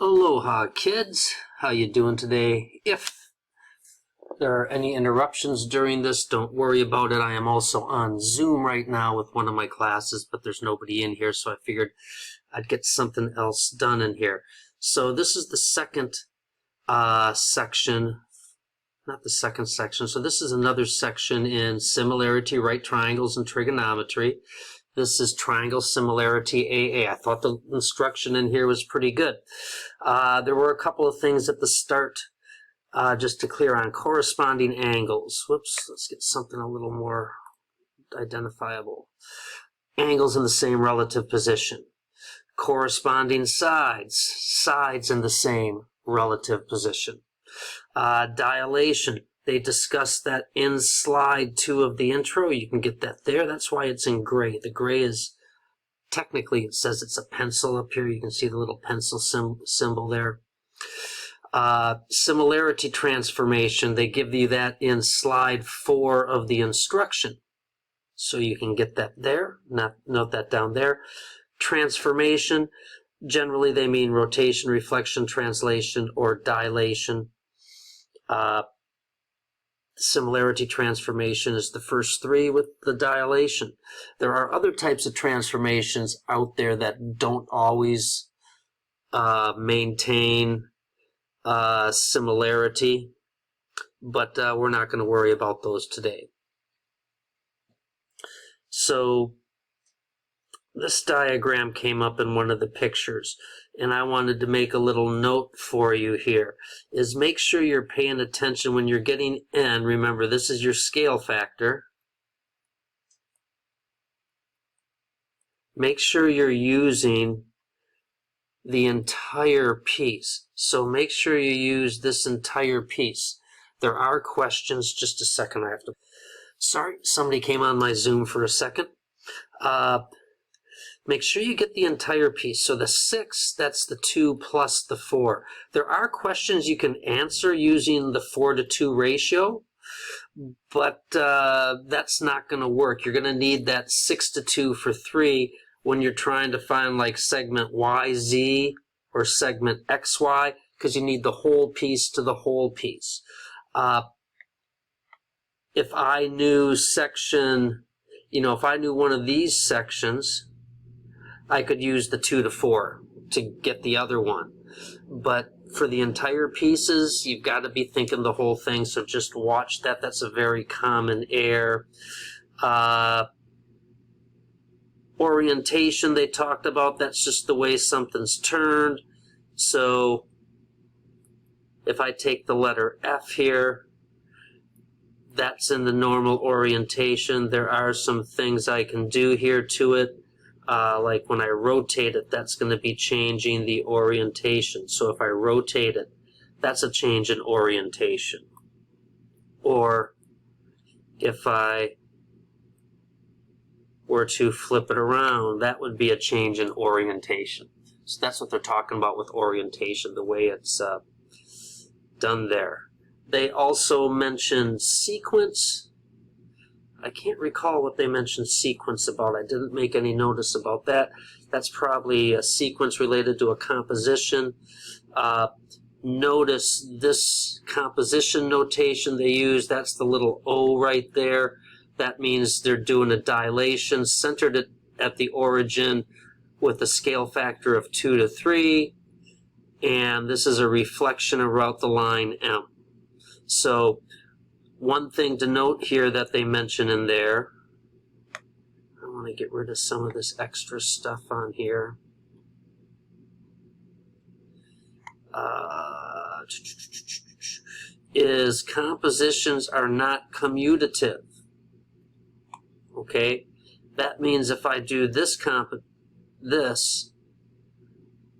Aloha kids, how you doing today? If there are any interruptions during this, don't worry about it. I am also on Zoom right now with one of my classes, but there's nobody in here, so I figured I'd get something else done in here. So this is the second section, not the second section, so this is another section in Similarity, right triangles and trigonometry. This is Triangle Similarity AA. I thought the instruction in here was pretty good. There were a couple of things at the start just to clear on. Corresponding angles. Whoops, let's get something a little more identifiable. Angles in the same relative position. Corresponding sides. Sides in the same relative position. Dilation. They discussed that in slide 2 of the intro. You can get that there. That's why it's in gray. The gray is, technically, it says it's a pencil up here. You can see the little pencil symbol there. Similarity transformation. They give you that in slide 4 of the instruction. So you can get that there. Note that down there. Transformation. Generally, they mean rotation, reflection, translation, or dilation. Similarity transformation is the first 3 with the dilation. There are other types of transformations out there that don't always maintain similarity, but we're not going to worry about those today. So this diagram came up in one of the pictures, and I wanted to make a little note for you here, is make sure you're paying attention when you're getting n. Remember, this is your scale factor. Make sure you're using the entire piece. So make sure you use this entire piece. There are questions. Just a second. I have to... Sorry, somebody came on my Zoom for a second. Make sure you get the entire piece. So the 6, that's the 2 plus the 4. There are questions you can answer using the 4:2 ratio, but that's not going to work. You're going to need that 6:2 for 3 when you're trying to find like segment YZ or segment XY, because you need the whole piece to the whole piece. If I knew section, if I knew one of these sections, I could use the 2 to 4 to get the other one. But for the entire pieces, you've got to be thinking the whole thing, so just watch that. That's a very common error. Orientation they talked about, that's just the way something's turned. So if I take the letter F here, that's in the normal orientation. There are some things I can do here to it. Like when I rotate it, that's going to be changing the orientation. So if I rotate it, that's a change in orientation. Or if I were to flip it around, that would be a change in orientation. So that's what they're talking about with orientation, the way it's done there. They also mentioned sequence. I can't recall what they mentioned sequence about. I didn't make any notice about that. That's probably a sequence related to a composition. Notice this composition notation they use. That's the little O right there. That means they're doing a dilation centered at the origin with a scale factor of 2 to 3. And this is a reflection around the line M. So one thing to note here that they mention in there, I want to get rid of some of this extra stuff on here. Is compositions are not commutative. Okay? That means if I do this,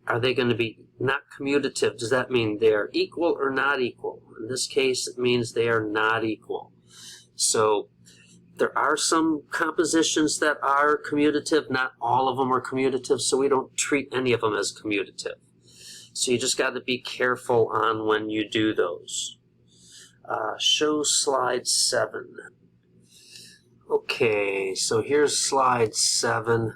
are they going to be not commutative? Does that mean they are equal or not equal? In this case, it means they are not equal. So there are some compositions that are commutative. Not all of them are commutative, so we don't treat any of them as commutative. So you just got to be careful on when you do those. Show slide 7. Okay, so here's slide 7.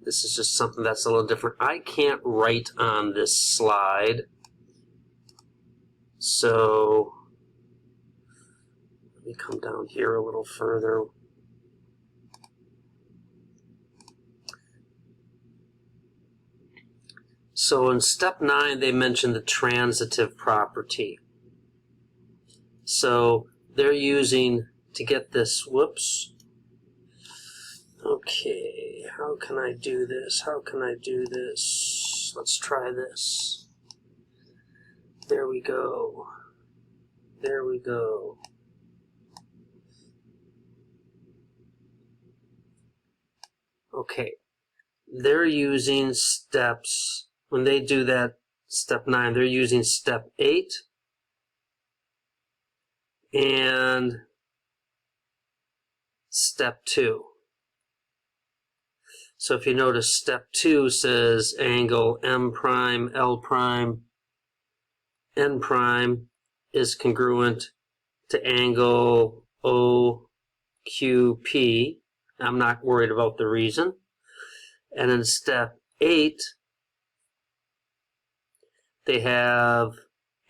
This is just something that's a little different. I can't write on this slide, so let me come down here a little further. So in step 9, they mentioned the transitive property. So they're using, to get this, whoops. Okay, how can I do this? How can I do this? Let's try this. There we go. There we go. Okay, they're using steps, when they do that step 9, they're using step 8 and step 2. So if you notice, step 2 says angle M prime, L prime, N prime is congruent to angle OQP. I'm not worried about the reason. And in step 8, they have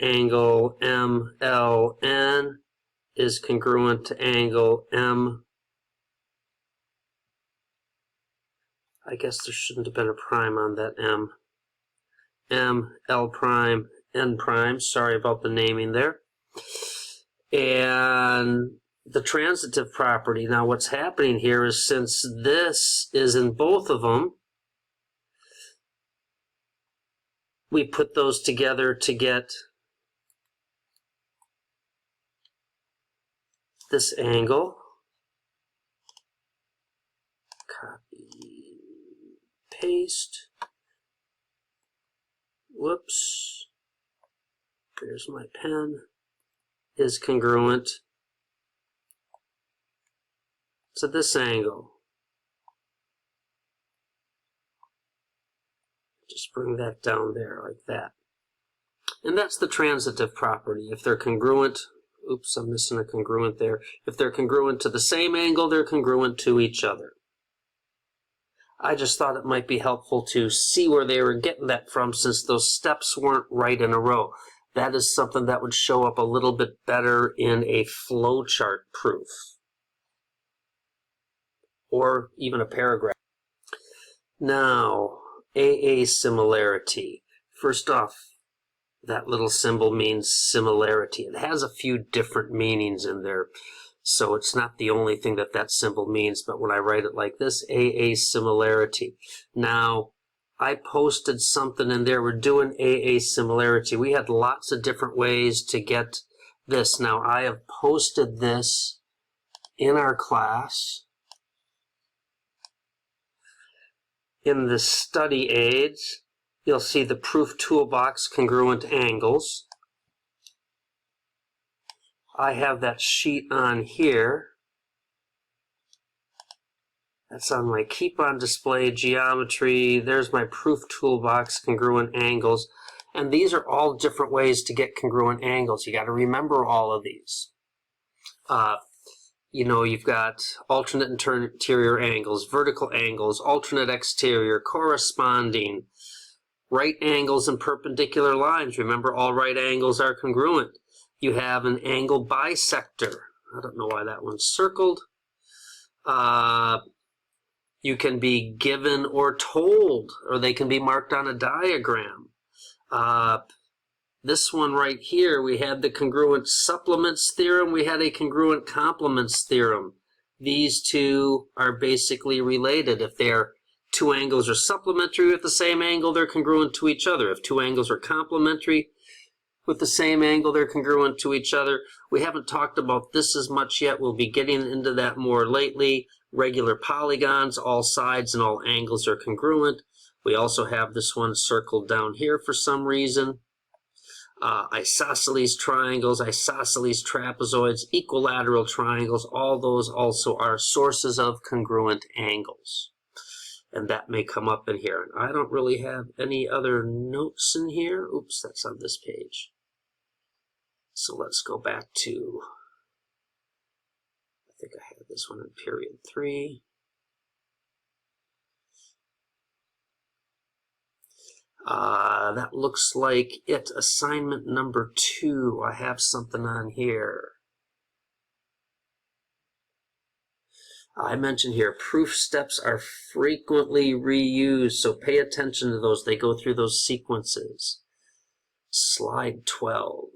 angle MLN is congruent to angle M. I guess there shouldn't have been a prime on that M. M, L prime, N prime. Sorry about the naming there. And the transitive property. Now what's happening here is, since this is in both of them, we put those together to get this angle. Copy, paste. Whoops. There's my pen. Is congruent to this angle. Just bring that down there like that. And that's the transitive property. If they're congruent, oops, I'm missing a congruent there. If they're congruent to the same angle, they're congruent to each other. I just thought it might be helpful to see where they were getting that from, since those steps weren't right in a row. That is something that would show up a little bit better in a flowchart proof, or even a paragraph. Now, AA similarity. First off, that little symbol means similarity. It has a few different meanings in there, so it's not the only thing that that symbol means, but when I write it like this, AA similarity. Now, I posted something in there. We're doing AA similarity. We had lots of different ways to get this. Now, I have posted this in our class in the study aids. You'll see the proof toolbox congruent angles. I have that sheet on here. That's on my keep on display geometry. There's my proof toolbox congruent angles. And these are all different ways to get congruent angles. You got to remember all of these. You know, you've got alternate interior angles, vertical angles, alternate exterior, corresponding, right angles and perpendicular lines. Remember, all right angles are congruent. You have an angle bisector. I don't know why that one's circled. You can be given or told, or they can be marked on a diagram. This one right here, we had the congruent supplements theorem, we had a congruent complements theorem. These two are basically related. If their two angles are supplementary with the same angle, they're congruent to each other. If two angles are complementary with the same angle, they're congruent to each other. We haven't talked about this as much yet. We'll be getting into that more lately. Regular polygons, all sides and all angles are congruent. We also have this one circled down here for some reason. Isosceles triangles, isosceles trapezoids, equilateral triangles, all those also are sources of congruent angles. And that may come up in here. I don't really have any other notes in here. Oops, that's on this page. So let's go back to, I think I had this one in period 3. That looks like it. Assignment number 2. I have something on here. I mentioned here, proof steps are frequently reused, so pay attention to those. They go through those sequences. Slide 12.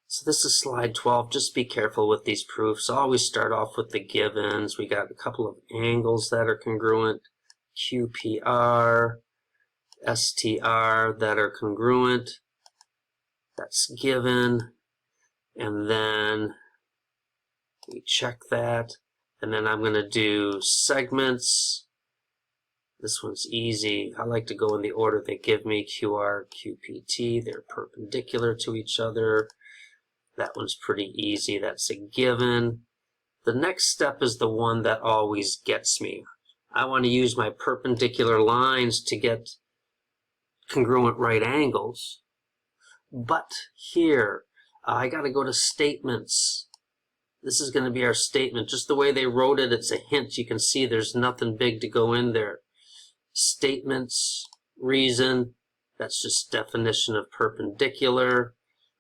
So this is slide 12. Just be careful with these proofs. Always start off with the givens. We got a couple of angles that are congruent. QPR, STR that are congruent. That's given. And then we check that. And then I'm going to do segments. This one's easy. I like to go in the order they give me. QR, QPT. They're perpendicular to each other. That one's pretty easy. That's a given. The next step is the one that always gets me. I want to use my perpendicular lines to get congruent right angles. But here, I got to go to statements. This is going to be our statement. Just the way they wrote it, it's a hint. You can see there's nothing big to go in there. Statements, reason, that's just definition of perpendicular,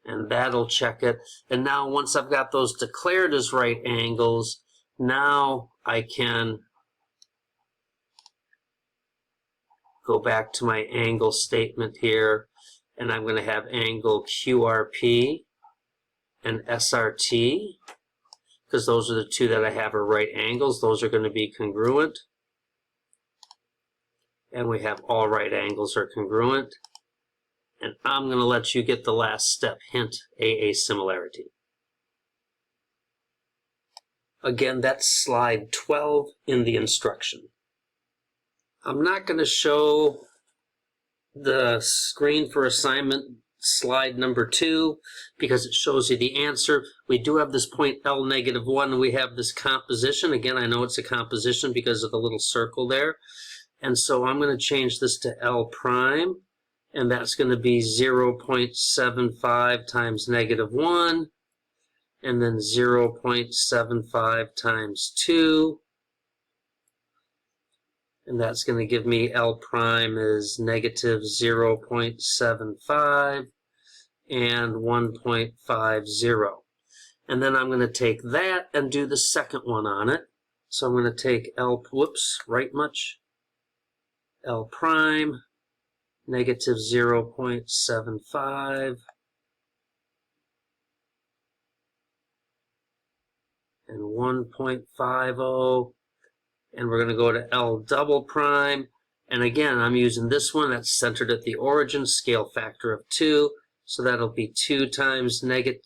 and that'll check it. And now once I've got those declared as right angles, now I can go back to my angle statement here, and I'm going to have angle QRP and SRT, because those are the two that I have are right angles. Those are going to be congruent. And we have all right angles are congruent. And I'm going to let you get the last step, hint, AA similarity. Again, that's slide 12 in the instruction. I'm not going to show the screen for assignment slide number 2 because it shows you the answer. We do have this point L negative 1, and we have this composition. Again, I know it's a composition because of the little circle there. And so I'm going to change this to L prime, and that's going to be 0.75 times negative 1, and then 0.75 times 2. And that's going to give me L prime is negative 0.75 and 1.50. And then I'm going to take that and do the second one on it. So I'm going to take L, whoops, right much? L prime, negative 0.75 and 1.50. And we're going to go to L double prime. And again, I'm using this one that's centered at the origin, scale factor of 2. So that'll be 2 times negative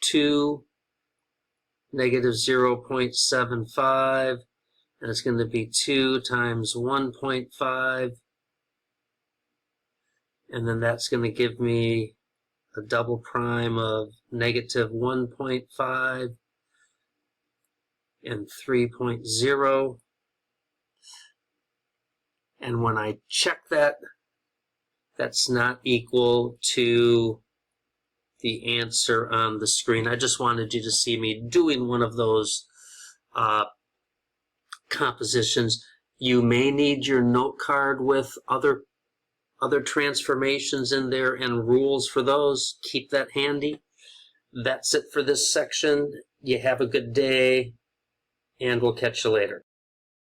2, negative 0.75. And it's going to be 2 times 1.5. And then that's going to give me a double prime of negative 1.5. and 3.0. And when I check that, that's not equal to the answer on the screen. I just wanted you to see me doing one of those compositions. You may need your note card with other transformations in there and rules for those. Keep that handy. That's it for this section. You have a good day, and we'll catch you later.